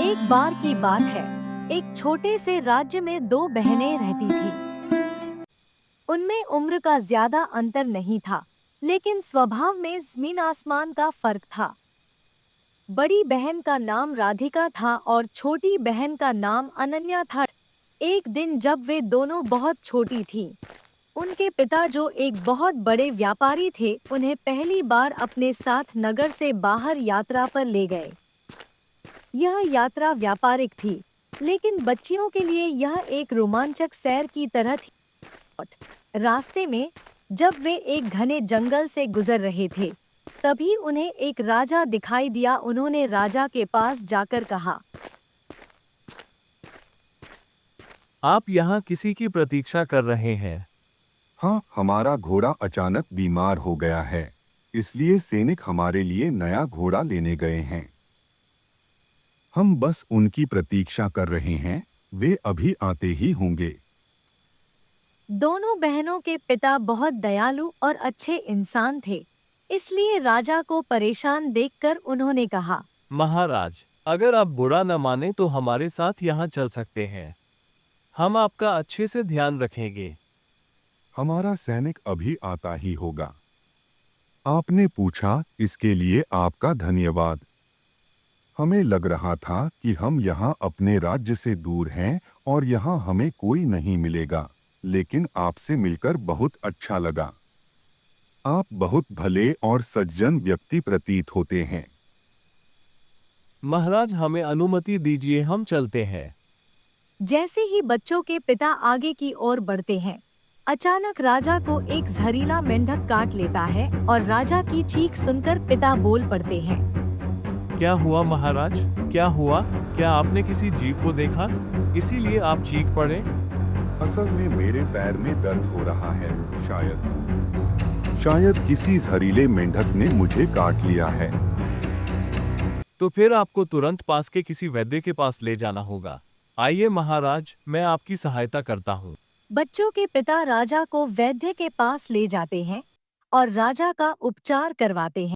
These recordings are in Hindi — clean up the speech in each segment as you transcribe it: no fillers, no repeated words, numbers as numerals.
एक बार की बात है। एक छोटे से राज्य में दो बहनें रहती थीं। उनमें उम्र का ज्यादा अंतर नहीं था, लेकिन स्वभाव में जमीन आसमान का फर्क था। बड़ी बहन का नाम राधिका था और छोटी बहन का नाम अनन्या था। एक दिन जब वे दोनों बहुत छोटी थीं, उनके पिता जो एक बहुत बड़े व्यापारी थे, उन्हें पहली बार अपने साथ नगर से बाहर यात्रा पर ले गए। यह यात्रा व्यापारिक थी, लेकिन बच्चियों के लिए यह एक रोमांचक सैर की तरह थी। रास्ते में जब वे एक घने जंगल से गुजर रहे थे, तभी उन्हें एक राजा दिखाई दिया। उन्होंने राजा के पास जाकर कहा, आप यहाँ किसी की प्रतीक्षा कर रहे हैं? हाँ, हमारा घोड़ा अचानक बीमार हो गया है, इसलिए सैनिक हमारे लिए नया घोड़ा लेने गए हैं। हम बस उनकी प्रतीक्षा कर रहे हैं, वे अभी आते ही होंगे। दोनों बहनों के पिता बहुत दयालु और अच्छे इंसान थे, इसलिए राजा को परेशान देखकर उन्होंने कहा, महाराज, अगर आप बुरा न माने तो हमारे साथ यहाँ चल सकते हैं। हम आपका अच्छे से ध्यान रखेंगे। हमारा सैनिक अभी आता ही होगा। आपने पूछा, इसके लिए आपका धन्यवाद। हमें लग रहा था कि हम यहाँ अपने राज्य से दूर हैं और यहाँ हमें कोई नहीं मिलेगा, लेकिन आपसे मिलकर बहुत अच्छा लगा। आप बहुत भले और सज्जन व्यक्ति प्रतीत होते हैं। महाराज, हमें अनुमति दीजिए, हम चलते हैं। जैसे ही बच्चों के पिता आगे की ओर बढ़ते हैं, अचानक राजा को एक जहरीला मेंढक काट लेता है और राजा की चीख सुनकर पिता बोल पड़ते हैं। क्या हुआ महाराज? क्या हुआ? क्या आपने किसी जीव को देखा, इसीलिए आप चीख पड़े? असल में मेरे पैर में दर्द हो रहा है। शायद किसी जहरीले मेंढक ने मुझे काट लिया है। तो फिर आपको तुरंत पास के किसी वैद्य के पास ले जाना होगा। आइए महाराज, मैं आपकी सहायता करता हूँ। बच्चों के पिता राजा को वैद्य के पास ले जाते हैं और राजा का उपचार करवाते हैं।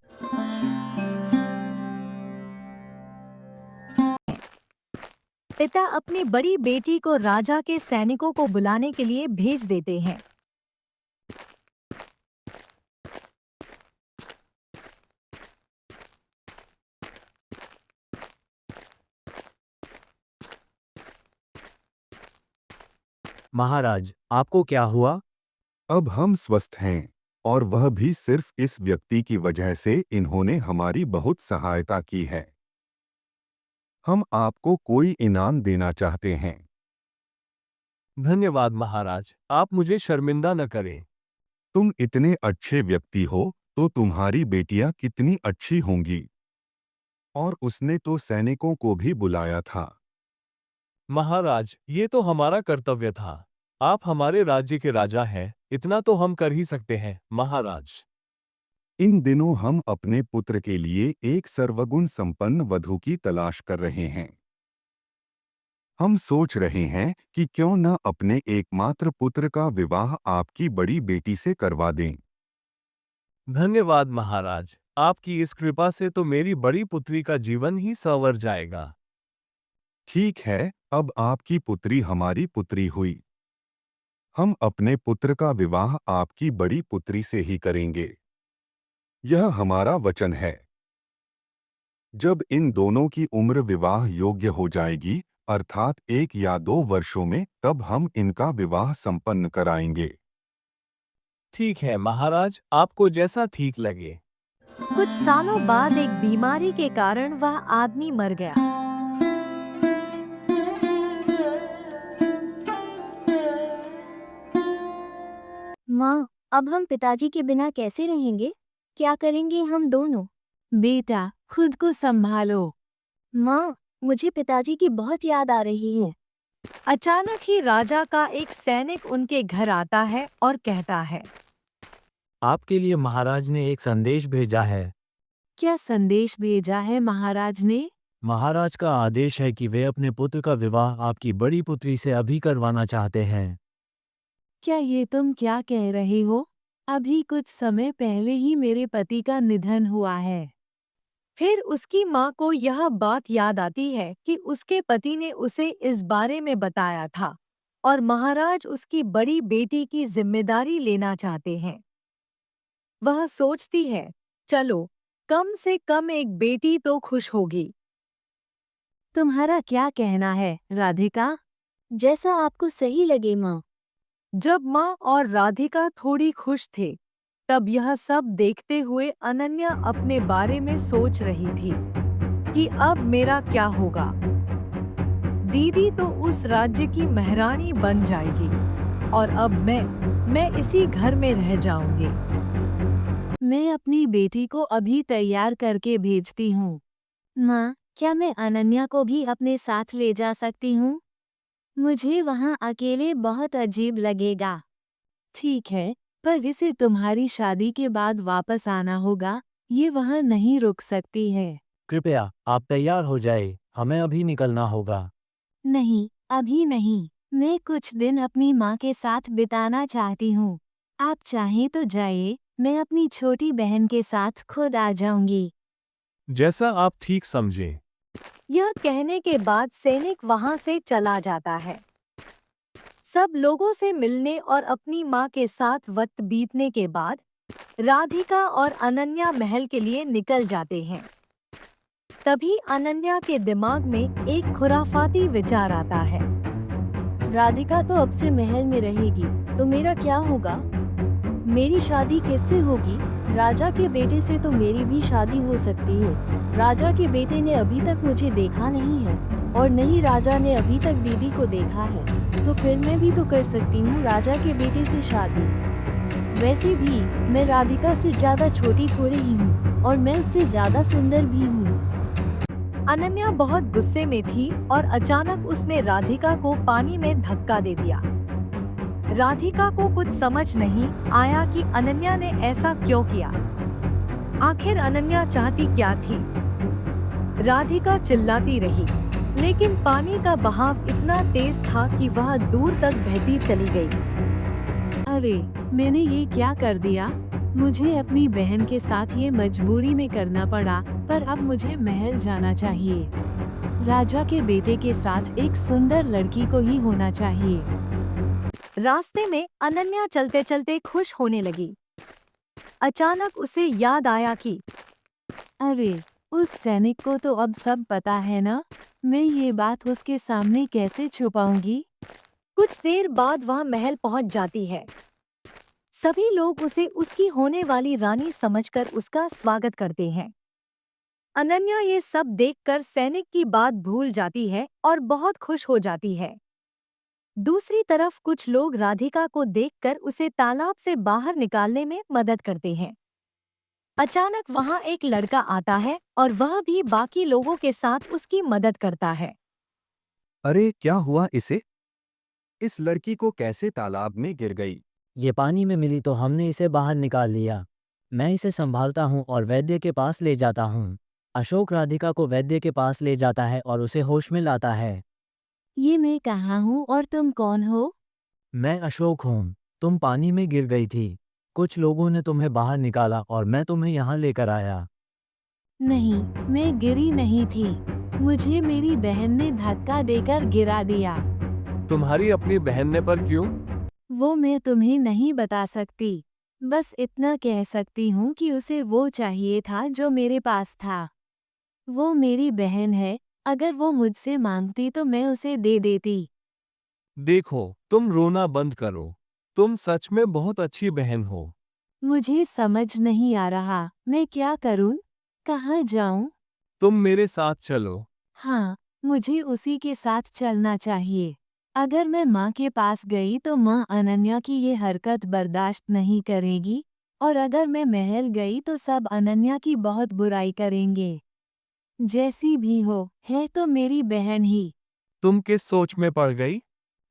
पिता अपनी बड़ी बेटी को राजा के सैनिकों को बुलाने के लिए भेज देते हैं। महाराज, आपको क्या हुआ? अब हम स्वस्थ हैं, और वह भी सिर्फ इस व्यक्ति की वजह से। इन्होंने हमारी बहुत सहायता की है। हम आपको कोई इनाम देना चाहते हैं। धन्यवाद महाराज, आप मुझे शर्मिंदा न करें। तुम इतने अच्छे व्यक्ति हो, तो तुम्हारी बेटियां कितनी अच्छी होंगी। और उसने तो सैनिकों को भी बुलाया था। महाराज, ये तो हमारा कर्तव्य था। आप हमारे राज्य के राजा हैं, इतना तो हम कर ही सकते हैं महाराज। इन दिनों हम अपने पुत्र के लिए एक सर्वगुण संपन्न वधू की तलाश कर रहे हैं। हम सोच रहे हैं कि क्यों न अपने एकमात्र पुत्र का विवाह आपकी बड़ी बेटी से करवा दें। धन्यवाद महाराज, आपकी इस कृपा से तो मेरी बड़ी पुत्री का जीवन ही संवर जाएगा। ठीक है, अब आपकी पुत्री हमारी पुत्री हुई। हम अपने पुत्र का विवाह आपकी बड़ी पुत्री से ही करेंगे। यह हमारा वचन है। जब इन दोनों की उम्र विवाह योग्य हो जाएगी, अर्थात 1 या 2 वर्षों में, तब हम इनका विवाह संपन्न कराएंगे। ठीक है महाराज, आपको जैसा ठीक लगे। कुछ सालों बाद एक बीमारी के कारण वह आदमी मर गया। माँ, अब हम पिताजी के बिना कैसे रहेंगे? क्या करेंगे हम दोनों? बेटा, खुद को संभालो। माँ, मुझे पिताजी की बहुत याद आ रही है। अचानक ही राजा का एक सैनिक उनके घर आता है और कहता है, आपके लिए महाराज ने एक संदेश भेजा है। क्या संदेश भेजा है महाराज ने? महाराज का आदेश है कि वे अपने पुत्र का विवाह आपकी बड़ी पुत्री से अभी करवाना चाहते हैं। क्या ये तुम क्या कह रहे हो? अभी कुछ समय पहले ही मेरे पति का निधन हुआ है। फिर उसकी माँ को यह बात याद आती है कि उसके पति ने उसे इस बारे में बताया था और महाराज उसकी बड़ी बेटी की जिम्मेदारी लेना चाहते हैं। वह सोचती है, चलो, कम से कम एक बेटी तो खुश होगी। तुम्हारा क्या कहना है, राधिका? जैसा आपको सही लगे माँ। जब माँ और राधिका थोड़ी खुश थे, तब यह सब देखते हुए अनन्या अपने बारे में सोच रही थी कि अब मेरा क्या होगा। दीदी तो उस राज्य की महारानी बन जाएगी और अब मैं इसी घर में रह जाऊंगी। मैं अपनी बेटी को अभी तैयार करके भेजती हूँ। माँ, क्या मैं अनन्या को भी अपने साथ ले जा सकती हूँ? मुझे वहाँ अकेले बहुत अजीब लगेगा। ठीक है, पर इसे तुम्हारी शादी के बाद वापस आना होगा। ये वहाँ नहीं रुक सकती है। कृपया आप तैयार हो जाए, हमें अभी निकलना होगा। नहीं, अभी नहीं। मैं कुछ दिन अपनी माँ के साथ बिताना चाहती हूँ। आप चाहें तो जाइए, मैं अपनी छोटी बहन के साथ खुद आ जाऊंगी। जैसा आप ठीक समझें। यह कहने के बाद सैनिक वहां से चला जाता है। सब लोगों से मिलने और अपनी माँ के साथ वक्त बीतने के बाद राधिका और अनन्या महल के लिए निकल जाते हैं। तभी अनन्या के दिमाग में एक खुराफाती विचार आता है। राधिका तो अब से महल में रहेगी, तो मेरा क्या होगा? मेरी शादी किससे होगी? राजा के बेटे से तो मेरी भी शादी हो सकती है। राजा के बेटे ने अभी तक मुझे देखा नहीं है और न ही राजा ने अभी तक दीदी को देखा है, तो फिर मैं भी तो कर सकती हूँ राजा के बेटे से शादी। वैसे भी मैं राधिका से ज्यादा छोटी थोड़ी ही हूँ और मैं उससे ज्यादा सुंदर भी हूँ। अनन्या बहुत गुस्से में थी और अचानक उसने राधिका को पानी में धक्का दे दिया। राधिका को कुछ समझ नहीं आया कि अनन्या ने ऐसा क्यों किया। आखिर अनन्या चाहती क्या थी? राधिका चिल्लाती रही, लेकिन पानी का बहाव इतना तेज था कि वह दूर तक बहती चली गई। अरे, मैंने ये क्या कर दिया? मुझे अपनी बहन के साथ ये मजबूरी में करना पड़ा, पर अब मुझे महल जाना चाहिए। राजा के बेटे के साथ एक सुंदर लड़की को ही होना चाहिए। रास्ते में अनन्या चलते चलते खुश होने लगी। अचानक उसे याद आया कि अरे, उस सैनिक को तो अब सब पता है ना? मैं ये बात उसके सामने कैसे छुपाऊंगी? कुछ देर बाद वह महल पहुंच जाती है। सभी लोग उसे उसकी होने वाली रानी समझकर उसका स्वागत करते हैं। अनन्या ये सब देखकर सैनिक की बात भूल जाती है और बहुत खुश हो जाती है। दूसरी तरफ कुछ लोग राधिका को देखकर उसे तालाब से बाहर निकालने में मदद करते हैं। अचानक वहां एक लड़का आता है और वह भी बाकी लोगों के साथ उसकी मदद करता है। अरे क्या हुआ इसे? इस लड़की को कैसे तालाब में गिर गई? ये पानी में मिली तो हमने इसे बाहर निकाल लिया। मैं इसे संभालता हूँ और वैद्य के पास ले जाता हूँ। अशोक राधिका को वैद्य के पास ले जाता है और उसे होश में लाता है। ये मैं कहाँ हूँ और तुम कौन हो? मैं अशोक हूँ। तुम पानी में गिर गई थी। कुछ लोगों ने तुम्हें बाहर निकाला और मैं तुम्हें यहाँ लेकर आया। नहीं, मैं गिरी नहीं थी। मुझे मेरी बहन ने धक्का देकर गिरा दिया। तुम्हारी अपनी बहन ने पर क्यों? वो मैं तुम्हें नहीं बता सकती। बस इतना कह सकती हूँ कि उसे वो चाहिए था जो मेरे पास था। वो मेरी बहन है, अगर वो मुझसे मांगती तो मैं उसे दे देती। देखो, तुम रोना बंद करो। तुम सच में बहुत अच्छी बहन हो। मुझे समझ नहीं आ रहा, मैं क्या करूँ? कहाँ जाऊँ? तुम मेरे साथ चलो। हाँ, मुझे उसी के साथ चलना चाहिए। अगर मैं माँ के पास गई तो माँ अनन्या की ये हरकत बर्दाश्त नहीं करेगी, और अगर मैं महल गई तो सब अनन्या की बहुत बुराई करेंगे। जैसी भी हो, है तो मेरी बहन ही। तुम किस सोच में पड़ गई?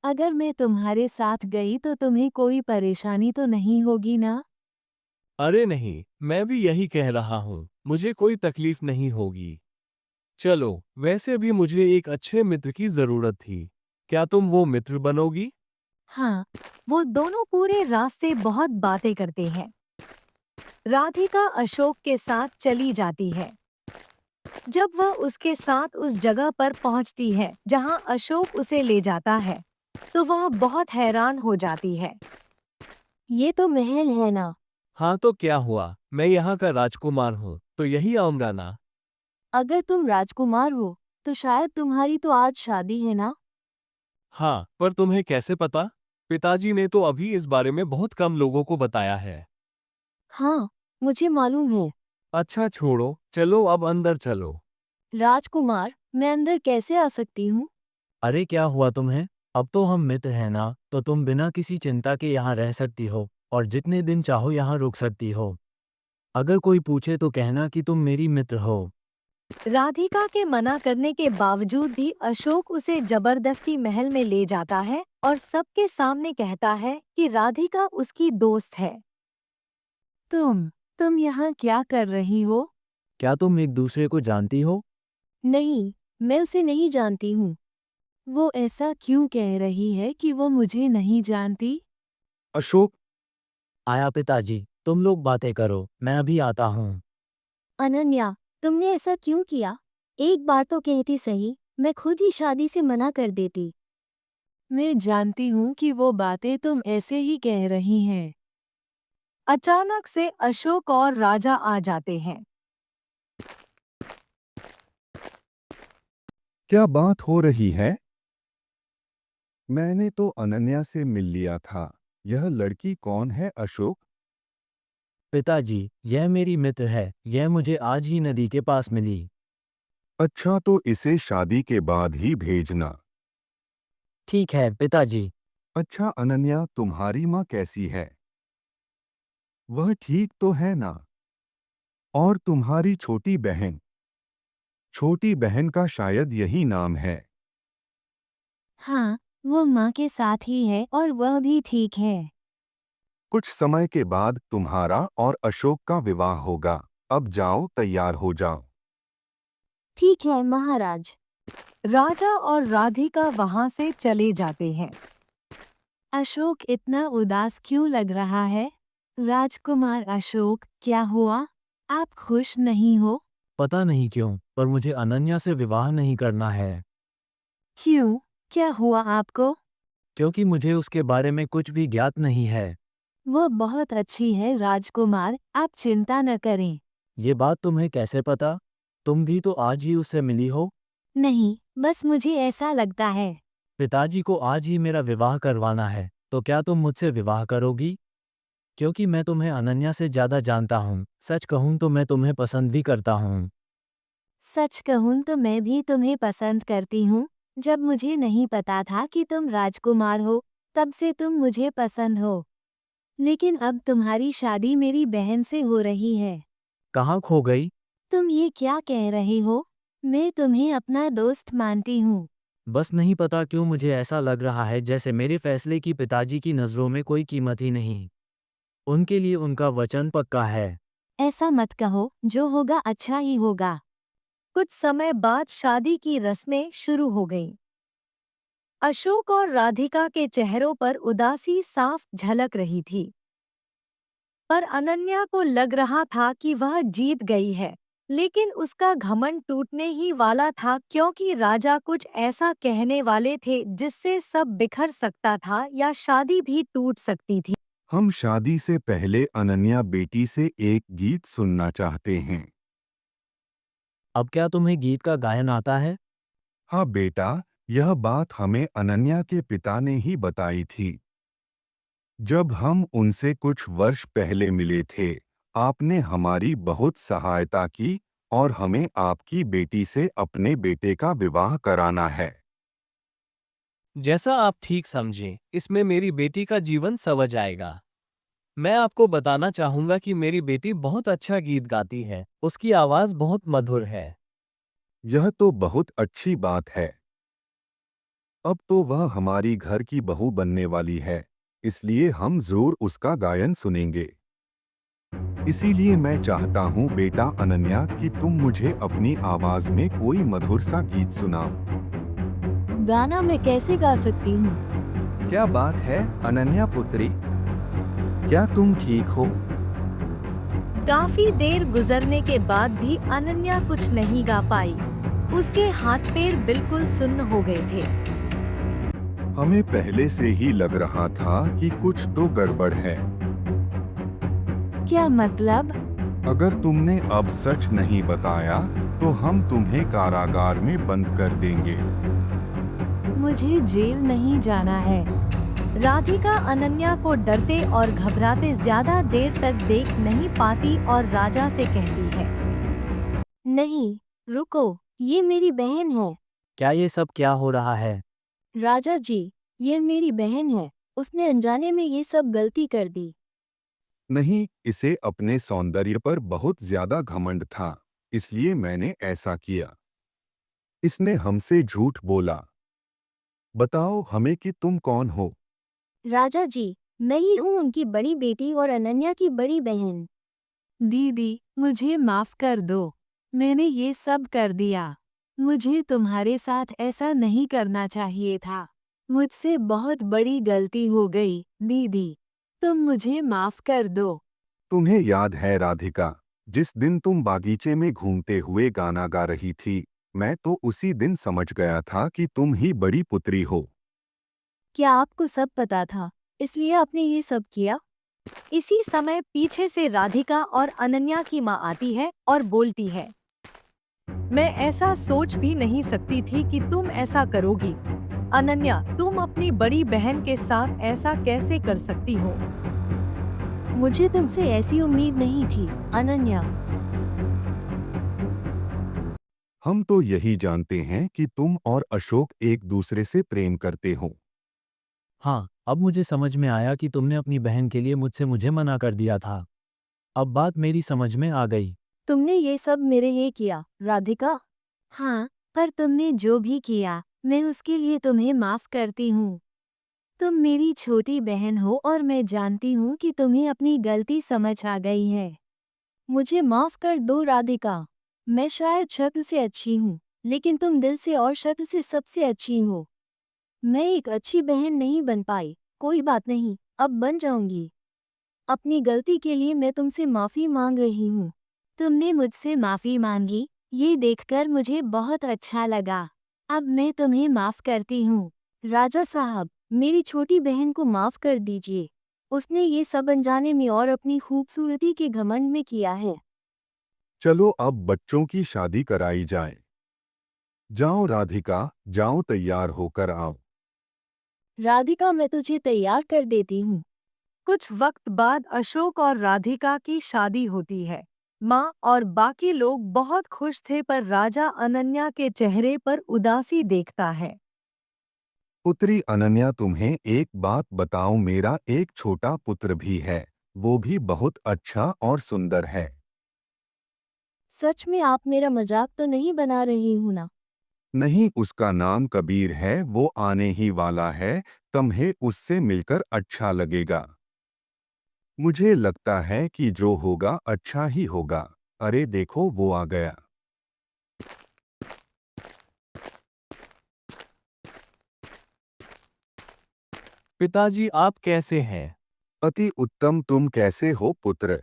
अगर मैं तुम्हारे साथ गई तो तुम्हें कोई परेशानी तो नहीं होगी ना? अरे नहीं, मैं भी यही कह रहा हूँ। मुझे कोई तकलीफ नहीं होगी। चलो, वैसे भी मुझे एक अच्छे मित्र की जरूरत थी। क्या तुम वो मित्र बनोगी? हाँ, वो दोनों पूरे रास्ते बहुत बातें करते हैं। राधिका अशोक के साथ चली जाती है। जब वह उसके साथ उस जगह पर पहुंचती है जहां अशोक उसे ले जाता है, तो वह बहुत हैरान हो जाती है। ये तो महल है ना। हाँ तो क्या हुआ, मैं यहाँ का राजकुमार हूँ, तो यही आऊंगा ना। अगर तुम राजकुमार हो तो शायद तुम्हारी तो आज शादी है ना। हाँ, पर तुम्हें कैसे पता? पिताजी ने तो अभी इस बारे में बहुत कम लोगों को बताया है। हाँ, मुझे मालूम है। अच्छा छोड़ो, चलो अब अंदर चलो। राजकुमार, मैं अंदर कैसे आ सकती हूँ? अरे क्या हुआ तुम्हें? अब तो हम मित्र हैं ना, तो तुम बिना किसी चिंता के यहाँ रह सकती हो और जितने दिन चाहो यहाँ रुक सकती हो। अगर कोई पूछे तो कहना कि तुम मेरी मित्र हो। राधिका के मना करने के बावजूद भी अशोक उसे जबरदस्ती महल में ले जाता है और सबके सामने कहता है कि राधिका उसकी दोस्त है। तुम यहाँ क्या कर रही हो? क्या तुम एक दूसरे को जानती हो? नहीं, मैं उसे नहीं जानती हूँ। वो ऐसा क्यों कह रही है कि वो मुझे नहीं जानती? अशोक, आया पिताजी, तुम लोग बातें करो, मैं अभी आता हूँ। अनन्या, तुमने ऐसा क्यों किया? एक बार तो कहती सही, मैं खुद ही शादी से मना कर देती। मैं जानती हूँ कि वो बातें तुम ऐसे ही कह रही हैं। अचानक से अशोक और राजा आ जाते हैं। क्या बात हो रही है? मैंने तो अनन्या से मिल लिया था। यह लड़की कौन है अशोक? पिताजी, यह मेरी मित्र है, यह मुझे आज ही नदी के पास मिली। अच्छा तो इसे शादी के बाद ही भेजना। ठीक है पिताजी। अच्छा अनन्या, तुम्हारी माँ कैसी है? वह ठीक तो है ना? और तुम्हारी छोटी बहन? छोटी बहन का शायद यही नाम है। हाँ, वो माँ के साथ ही है और वह भी ठीक है। कुछ समय के बाद तुम्हारा और अशोक का विवाह होगा। अब जाओ, तैयार हो जाओ। ठीक है महाराज। राजा और राधिका वहां से चले जाते हैं। अशोक इतना उदास क्यों लग रहा है? राजकुमार अशोक, क्या हुआ? आप खुश नहीं हो? पता नहीं क्यों, पर मुझे अनन्या से विवाह नहीं करना है। क्यों? क्या हुआ आपको? क्योंकि मुझे उसके बारे में कुछ भी ज्ञात नहीं है। वो बहुत अच्छी है राजकुमार, आप चिंता न करें। ये बात तुम्हें कैसे पता? तुम भी तो आज ही उससे मिली हो। नहीं, बस मुझे ऐसा लगता है। पिताजी को आज ही मेरा विवाह करवाना है, तो क्या तुम मुझसे विवाह करोगी? क्योंकि मैं तुम्हें अनन्या से ज़्यादा जानता हूँ, सच कहूँ तो मैं तुम्हें पसंद भी करता हूँ। सच कहूँ तो मैं भी तुम्हें पसंद करती हूँ। जब मुझे नहीं पता था कि तुम राजकुमार हो, तब से तुम मुझे पसंद हो। लेकिन अब तुम्हारी शादी मेरी बहन से हो रही है। कहाँ खो गई? तुम ये क्या कह रहे हो? मैं तुम्हें अपना दोस्त मानती हूँ। बस नहीं पता क्यों मुझे ऐसा लग रहा है जैसे मेरे फैसले की पिताजी की नज़रों में कोई कीमत ही नहीं। उनके लिए उनका वचन पक्का है। ऐसा मत कहो, जो होगा अच्छा ही होगा। कुछ समय बाद शादी की रस्में शुरू हो गईं। अशोक और राधिका के चेहरों पर उदासी साफ झलक रही थी, पर अनन्या को लग रहा था कि वह जीत गई है। लेकिन उसका घमंड टूटने ही वाला था, क्योंकि राजा कुछ ऐसा कहने वाले थे जिससे सब बिखर सकता था या शादी भी टूट सकती थी। हम शादी से पहले अनन्या बेटी से एक गीत सुनना चाहते हैं। अब क्या तुम्हें गीत का गायन आता है? हाँ बेटा, यह बात हमें अनन्या के पिता ने ही बताई थी। जब हम उनसे कुछ वर्ष पहले मिले थे, आपने हमारी बहुत सहायता की और हमें आपकी बेटी से अपने बेटे का विवाह कराना है। जैसा आप ठीक समझें, इसमें मेरी बेटी का जीवन संवर जाएगा। मैं आपको बताना चाहूंगा कि मेरी बेटी बहुत अच्छा गीत गाती है, उसकी आवाज़ बहुत मधुर है। यह तो बहुत अच्छी बात है। अब तो वह हमारी घर की बहू बनने वाली है, इसलिए हम जरूर उसका गायन सुनेंगे। इसीलिए मैं चाहता हूँ बेटा अनन्या कि तुम मुझे अपनी आवाज में कोई मधुर सा गीत सुनाओ। गाना मैं कैसे गा सकती हूँ? क्या बात है अनन्या पुत्री? क्या तुम ठीक हो? काफी देर गुजरने के बाद भी अनन्या कुछ नहीं गा पाई। उसके हाथ पैर बिल्कुल सुन्न हो गए थे। हमें पहले से ही लग रहा था कि कुछ तो गड़बड़ है। क्या मतलब? अगर तुमने अब सच नहीं बताया तो हम तुम्हें कारागार में बंद कर देंगे। मुझे जेल नहीं जाना है। राधिका अनन्या को डरते और घबराते ज्यादा देर तक देख नहीं पाती और राजा से कहती है, नहीं, रुको, ये मेरी बहन है। क्या ये सब क्या हो रहा है? राजा जी, ये मेरी बहन है। उसने अनजाने में ये सब गलती कर दी। नहीं, इसे अपने सौंदर्य पर बहुत ज्यादा घमंड था, इसलिए मैंने ऐसा किया। इसने हमसे झूठ बोला। बताओ हमें कि तुम कौन हो। राजा जी, मैं ही हूँ उनकी बड़ी बेटी और अनन्या की बड़ी बहन। दीदी, मुझे माफ कर दो। मैंने ये सब कर दिया। मुझे तुम्हारे साथ ऐसा नहीं करना चाहिए था। मुझसे बहुत बड़ी गलती हो गई, दीदी। तुम मुझे माफ कर दो। तुम्हें याद है राधिका, जिस दिन तुम बागीचे में घूमते हुए गाना गा रही थी, मैं तो उसी दिन समझ गया था कि तुम ही बड़ी पुत्री हो। क्या आपको सब पता था, इसलिए आपने ये सब किया? इसी समय पीछे से राधिका और अनन्या की माँ आती है और बोलती है, मैं ऐसा सोच भी नहीं सकती थी कि तुम ऐसा करोगी। अनन्या, तुम अपनी बड़ी बहन के साथ ऐसा कैसे कर सकती हो? मुझे तुमसे ऐसी उम्मीद नहीं थी, अनन्या। हम तो यही जानते हैं कि तुम और अशोक एक दूसरे से प्रेम करते हो। हाँ, अब मुझे समझ में आया कि तुमने अपनी बहन के लिए मुझे मना कर दिया था। अब बात मेरी समझ में आ गई। तुमने ये सब मेरे लिए किया, राधिका। हाँ, पर तुमने जो भी किया, मैं उसके लिए तुम्हें माफ करती हूँ। तुम मेरी छोटी बहन हो और मैं जानती हूँ कि तुम्हें अपनी गलती समझ आ गई है। मुझे माफ कर दो राधिका। मैं शायद शक्ल से अच्छी हूँ, लेकिन तुम दिल से और शक्ल से सबसे अच्छी हो। मैं एक अच्छी बहन नहीं बन पाई, कोई बात नहीं, अब बन जाऊंगी। अपनी गलती के लिए मैं तुमसे माफी मांग रही हूँ। तुमने मुझसे माफी मांगी, ये देखकर मुझे बहुत अच्छा लगा। अब मैं तुम्हें माफ करती हूँ। राजा साहब, मेरी छोटी बहन को माफ कर दीजिए। उसने ये सब अनजाने में और अपनी खूबसूरती के घमंड में किया है। चलो अब बच्चों की शादी कराई जाए। जाओ राधिका, जाओ तैयार होकर आओ। राधिका, मैं तुझे तैयार कर देती हूँ। कुछ वक्त बाद अशोक और राधिका की शादी होती है। माँ और बाकी लोग बहुत खुश थे, पर राजा अनन्या के चेहरे पर उदासी देखता है। पुत्री अनन्या, तुम्हें एक बात बताऊं, मेरा एक छोटा पुत्र भी है, वो भी बहुत अच्छा और सुंदर है। सच में आप मेरा मजाक तो नहीं बना रही हूँ ना? नहीं, उसका नाम कबीर है, वो आने ही वाला है, तुम्हें उससे मिलकर अच्छा लगेगा। मुझे लगता है कि जो होगा अच्छा ही होगा। अरे देखो, वो आ गया। पिताजी, आप कैसे हैं? अति उत्तम, तुम कैसे हो पुत्र?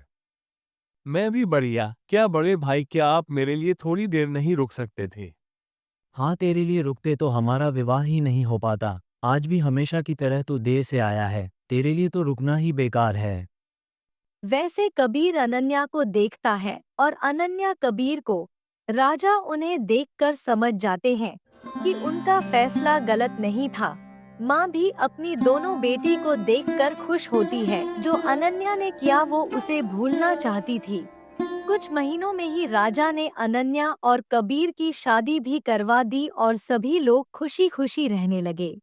मैं भी बढ़िया। क्या बड़े भाई, क्या आप मेरे लिए थोड़ी देर नहीं रुक सकते थे? हाँ, तेरे लिए रुकते तो हमारा विवाह ही नहीं हो पाता। आज भी हमेशा की तरह तू देर से आया है, तेरे लिए तो रुकना ही बेकार है। वैसे कबीर अनन्या को देखता है और अनन्या कबीर को। राजा उन्हें देखकर समझ जाते हैं कि उनका फैसला गलत नहीं था। माँ भी अपनी दोनों बेटी को देखकर खुश होती है। जो अनन्या ने किया वो उसे भूलना चाहती थी। कुछ महीनों में ही राजा ने अनन्या और कबीर की शादी भी करवा दी और सभी लोग खुशी खुशी रहने लगे।